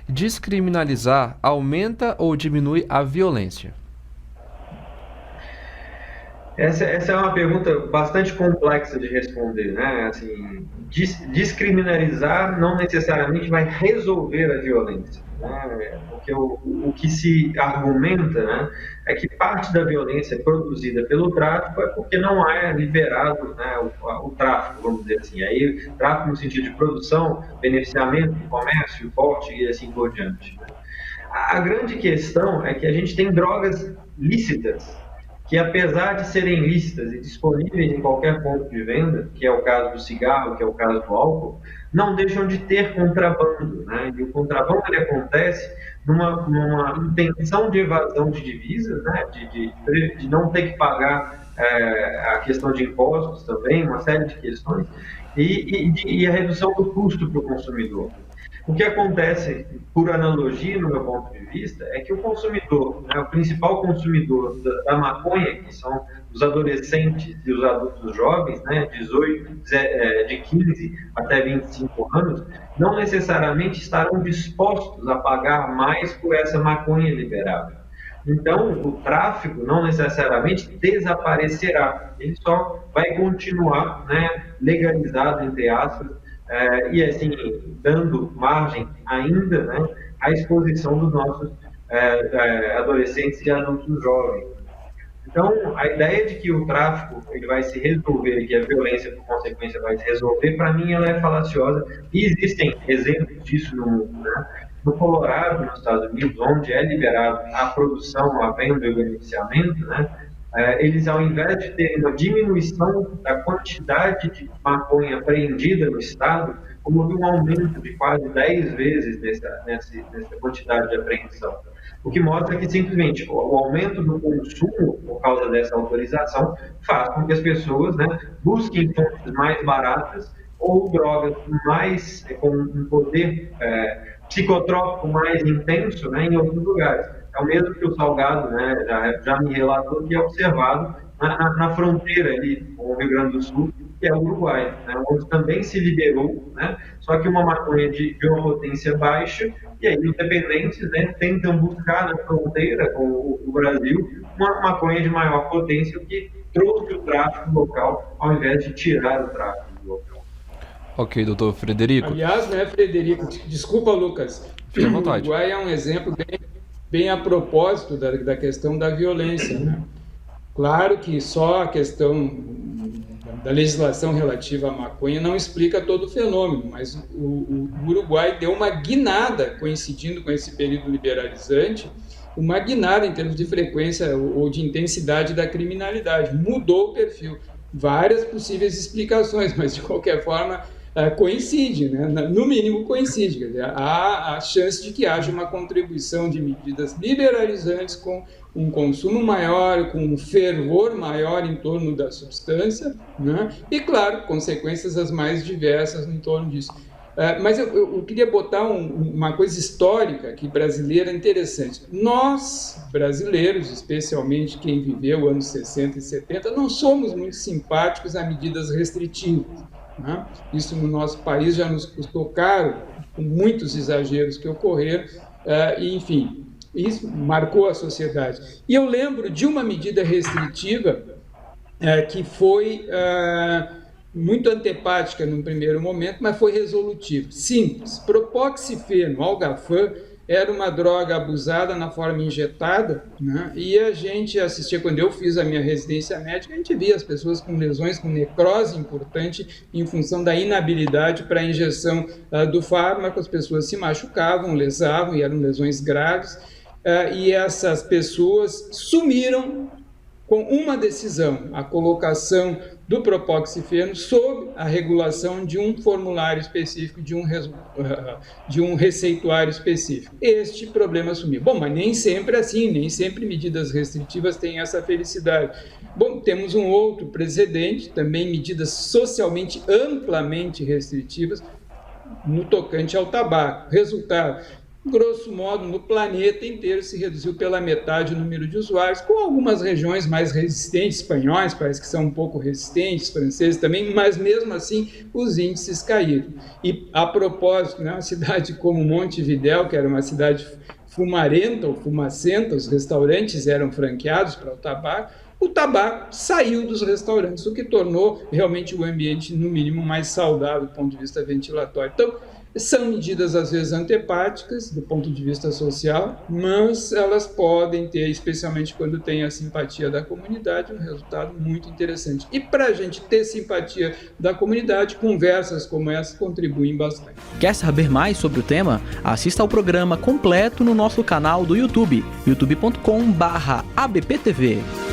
Descriminalizar aumenta ou diminui a violência? Essa é uma pergunta bastante complexa de responder, né? Assim, descriminalizar não necessariamente vai resolver a violência, né? Porque o que se argumenta, né, é que parte da violência produzida pelo tráfico é porque não é liberado, né, o tráfico, vamos dizer assim. Aí, tráfico no sentido de produção, beneficiamento, comércio, porte e assim por diante, né? A grande questão é que a gente tem drogas lícitas, que apesar de serem lícitas e disponíveis em qualquer ponto de venda, que é o caso do cigarro, que é o caso do álcool, não deixam de ter contrabando, né? E o contrabando ele acontece numa intenção de evasão de divisas, né? De não ter que pagar a questão de impostos também, uma série de questões, e a redução do custo para o consumidor. O que acontece, por analogia, no meu ponto de vista, é que o consumidor, né, o principal consumidor da maconha, que são os adolescentes e os adultos jovens, né, 18, de 15 até 25 anos, não necessariamente estarão dispostos a pagar mais por essa maconha liberada. Então, o tráfico não necessariamente desaparecerá, ele só vai continuar, né, legalizado, entre aspas, e assim, dando margem ainda, né, à exposição dos nossos adolescentes e adultos jovens. Então, a ideia de que o tráfico ele vai se resolver, que a violência, por consequência, vai se resolver, para mim, ela é falaciosa. E existem exemplos disso no mundo, né? No Colorado, nos Estados Unidos, onde é liberado a produção, a venda e o beneficiamento, né? Eles, ao invés de terem uma diminuição da quantidade de maconha apreendida no estado, houve um aumento de quase 10 vezes nessa quantidade de apreensão. O que mostra que simplesmente o aumento do consumo por causa dessa autorização faz com que as pessoas, né, busquem fontes mais baratas ou drogas mais com um poder psicotrópico mais intenso, né, em outros lugares. É o mesmo que o Salgado, né, já me relatou que é observado na fronteira ali com o Rio Grande do Sul, que é o Uruguai, né, onde também se liberou, né, só que uma maconha de uma potência baixa, e aí independentes, né, tentam buscar na fronteira com o Brasil uma maconha de maior potência, o que trouxe o tráfico local, ao invés de tirar o tráfico local. Ok, doutor Frederico. Aliás, né, Frederico, desculpa, Lucas, Fique à o vontade. Uruguai é um exemplo bem a propósito da questão da violência, né? Claro que só a questão da legislação relativa à maconha não explica todo o fenômeno, mas o Uruguai deu uma guinada, coincidindo com esse período liberalizante, uma guinada em termos de frequência ou de intensidade da criminalidade, mudou o perfil. Várias possíveis explicações, mas de qualquer forma coincide, né? No mínimo coincide. Quer dizer, há a chance de que haja uma contribuição de medidas liberalizantes com um consumo maior, com um fervor maior em torno da substância, né? E, claro, consequências as mais diversas em torno disso. Mas eu queria botar uma coisa histórica aqui, brasileira, interessante. Nós, brasileiros, especialmente quem viveu anos 60 e 70, não somos muito simpáticos a medidas restritivas, né? Isso no nosso país já nos custou caro, com muitos exageros que ocorreram, e, enfim, isso marcou a sociedade. E eu lembro de uma medida restritiva que foi muito antipática num primeiro momento, mas foi resolutiva. Simples. Propoxifeno, Algafam, era uma droga abusada na forma injetada, né? E a gente assistia, quando eu fiz a minha residência médica, a gente via as pessoas com lesões, com necrose importante em função da inabilidade para a injeção do fármaco, as pessoas se machucavam, lesavam, e eram lesões graves, e essas pessoas sumiram com uma decisão, a colocação do propoxifeno sob a regulação de um formulário específico, de um receituário específico. Este problema sumiu. Bom, mas nem sempre é assim, nem sempre medidas restritivas têm essa felicidade. Bom, temos um outro precedente, também medidas socialmente amplamente restritivas, no tocante ao tabaco. Resultado, grosso modo, no planeta inteiro se reduziu pela metade o número de usuários, com algumas regiões mais resistentes, espanhóis parece que são um pouco resistentes, franceses também, mas mesmo assim os índices caíram. E a propósito, né, uma cidade como Montevidéu, que era uma cidade fumarenta ou fumacenta, os restaurantes eram franqueados para o tabaco saiu dos restaurantes, o que tornou realmente o ambiente, no mínimo, mais saudável do ponto de vista ventilatório. Então, são medidas, às vezes, antipáticas do ponto de vista social, mas elas podem ter, especialmente quando tem a simpatia da comunidade, um resultado muito interessante. E para a gente ter simpatia da comunidade, conversas como essa contribuem bastante. Quer saber mais sobre o tema? Assista ao programa completo no nosso canal do YouTube, youtube.com/abptv.